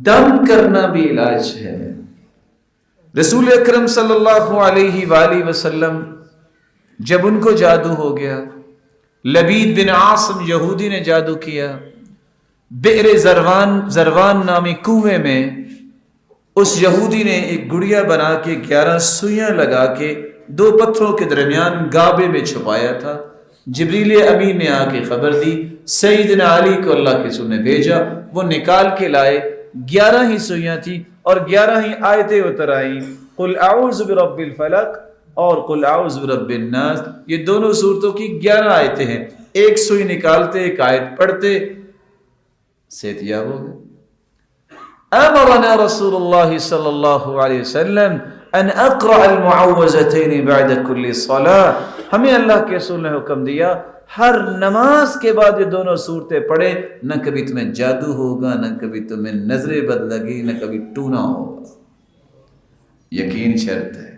دم کرنا بھی علاج ہے۔ رسول اکرم صلی اللہ علیہ وآلہ وسلم جب ان کو جادو ہو گیا، لبید بن عاصم یہودی نے جادو کیا، بئر زروان نامی کنویں میں اس یہودی نے ایک گڑیا بنا کے 11 سوئیاں لگا کے 2 پتھروں کے درمیان گابے میں چھپایا تھا۔ جبریل امین نے آ کے خبر دی، سیدنا علی کو اللہ کے رسول نے بھیجا، وہ نکال کے لائے، 11 ہی سوئیاں تھیں اور 11 ہی آیتیں اتر آئیں، قل اعوذ برب الفلق اور قل اعوذ برب الناس۔ یہ دونوں صورتوں کی 11 آیتیں ہیں۔ ایک سوئی نکالتے، ایک آیت پڑھتے، صحت یاب ہو گئے۔ امرنا رسول اللہ صلی اللہ علیہ وسلم ان اقرأ المعوذتین بعد کل صلاة، ہمیں اللہ کے رسول نے حکم دیا ہر نماز کے بعد یہ دونوں صورتیں پڑھے، نہ کبھی تمہیں جادو ہوگا، نہ کبھی تمہیں نظر بد لگی، نہ کبھی ٹونا ہوگا۔ یقین شرط ہے۔